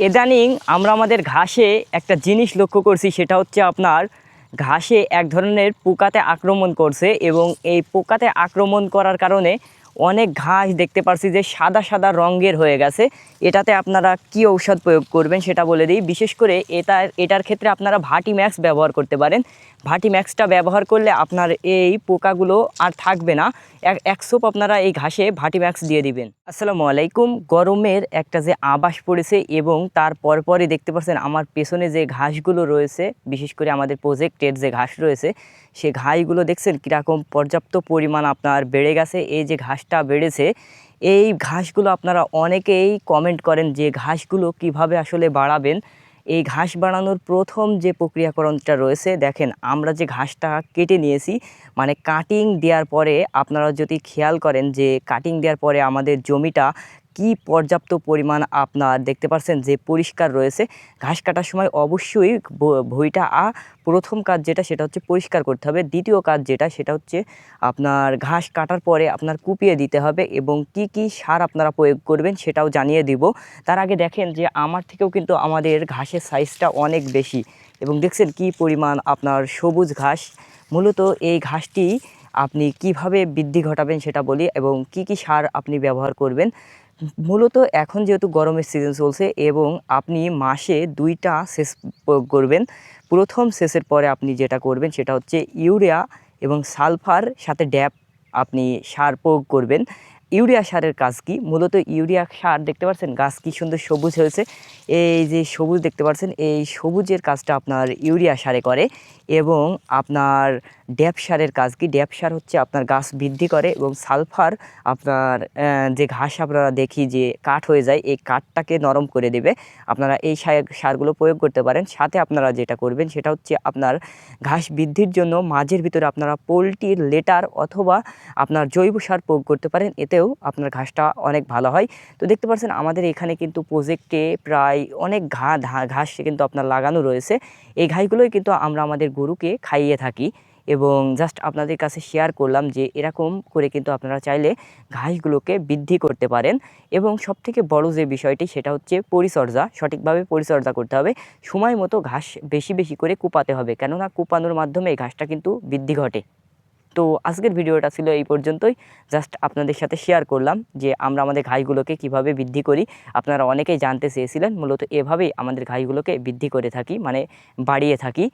ইদানিং আমরা আমাদের ঘাসে একটা জিনিস লক্ষ্য করছি, সেটা হচ্ছে আপনার ঘাসে এক ধরনের পোকাতে আক্রমণ করছে এবং এই পোকাতে আক্রমণ করার কারণে অনেক ঘাস দেখতে পারছি যে সাদা সাদা রঙের হয়ে গেছে। এটাতে আপনারা কি ঔষধ প্রয়োগ করবেন সেটা বলে দিই। বিশেষ করে এটার ক্ষেত্রে আপনারা ভার্টিম্যাক্স ব্যবহার করতে পারেন। ভার্টিম্যাক্সটা ব্যবহার করলে আপনার এই পোকাগুলো আর থাকবে না। এক সোপ আপনারা এই ঘাসে ভার্টিম্যাক্স দিয়ে দিবেন। আসসালামু আলাইকুম। গরমের একটা যে আবাস পড়েছে এবং তার পরপরই দেখতে পাচ্ছেন আমার পেছনে যে ঘাসগুলো রয়েছে, বিশেষ করে আমাদের প্রজেক্টের যে ঘাস রয়েছে, সে ঘাসগুলো দেখছেন কীরকম পর্যাপ্ত পরিমাণ আপনার বেড়ে গেছে। এই যে ঘাসটা বেড়েছে, এই ঘাসগুলো আপনারা অনেকেই কমেন্ট করেন যে ঘাসগুলো কিভাবে আসলে বাড়াবেন। এই ঘাস বাড়ানোর প্রথম যে প্রক্রিয়াকরণটা রয়েছে, দেখেন আমরা যে ঘাসটা কেটে নিয়েছি, মানে কাটিং দেওয়ার পরে আপনারা যদি খেয়াল করেন যে কাটিং দেওয়ার পরে আমাদের জমিটা কি পর্যাপ্ত পরিমাণ আপনার দেখতে পাচ্ছেন যে পরিষ্কার রয়েছে। ঘাস কাটার সময় অবশ্যই ভুঁইটা প্রথম কাজ যেটা সেটা হচ্ছে পরিষ্কার করতে হবে। দ্বিতীয় কাজ যেটা সেটা হচ্ছে আপনার ঘাস কাটার পরে আপনার কুপিয়ে দিতে হবে এবং কি কি সার আপনারা প্রয়োগ করবেন সেটাও জানিয়ে দিব। তার আগে দেখেন যে আমার থেকেও কিন্তু আমাদের ঘাসের সাইজটা অনেক বেশি এবং দেখছেন কি পরিমাণ আপনার সবুজ ঘাস। মূলত এই ঘাসটি আপনি কিভাবে বৃদ্ধি ঘটাবেন সেটা বলি এবং কি কি সার আপনি ব্যবহার করবেন। মূলত এখন যেহেতু গরমের সিজন চলছে এবং আপনি মাসে 2টা সেচ প্রয়োগ করবেন। প্রথম সেচের পরে আপনি যেটা করবেন সেটা হচ্ছে ইউরিয়া এবং সালফার সাথে ড্যাপ আপনি সার প্রয়োগ করবেন। ইউরিয়া সারের কাজ কি? মূলত ইউরিয়া সার দেখতে পাচ্ছেন গাছ কি সুন্দর সবুজ হয়েছে। এই যে সবুজ দেখতে পাচ্ছেন, এই সবুজের কাজটা আপনার ইউরিয়া সারে করে। এবং আপনার ড্যাপ সারের কাজ কি? ড্যাপ সার হচ্ছে আপনার গাছ বৃদ্ধি করে এবং সালফার আপনার যে ঘাস আপনারা দেখি যে কাঠ হয়ে যায়, এই কাঠটাকে নরম করে দেবে। আপনারা এই সারগুলো প্রয়োগ করতে পারেন। সাথে আপনারা যেটা করবেন সেটা হচ্ছে আপনার ঘাস বৃদ্ধির জন্য মাঝের ভিতরে আপনারা পোলট্রির লেটার অথবা আপনার জৈব সার প্রয়োগ করতে পারেন। এতেও আপনার ঘাসটা অনেক ভালো হয়। তো দেখতে পাচ্ছেন আমাদের এখানে কিন্তু প্রজেক্টে প্রায় অনেক ঘাস কিন্তু আপনার লাগানো রয়েছে। এই ঘাসগুলোই কিন্তু আমরা আমাদের গরুকে খাইয়ে থাকি এবং জাস্ট আপনাদের কাছে শেয়ার করলাম যে এরকম করে কিন্তু আপনারা চাইলে ঘাসগুলোকে বৃদ্ধি করতে পারেন। এবং সবথেকে বড় যে বিষয়টি সেটা হচ্ছে পরিচর্যা। সঠিকভাবে পরিচর্যা করতে হবে। সময় মতো ঘাস বেশি বেশি করে কুপাতে হবে, কেননা কুপানোর মাধ্যমে এই ঘাসটা কিন্তু বৃদ্ধি ঘটে। তো আজকের ভিডিওটা ছিল এই পর্যন্তই। জাস্ট আপনাদের সাথে শেয়ার করলাম যে আমরা আমাদের ঘাসগুলোকে কিভাবে বৃদ্ধি করি। আপনারা অনেকেই জানতে চেয়েছিলেন। মূলত এভাবেই আমাদের ঘাসগুলোকে বৃদ্ধি করে থাকি, মানে বাড়িয়ে থাকি।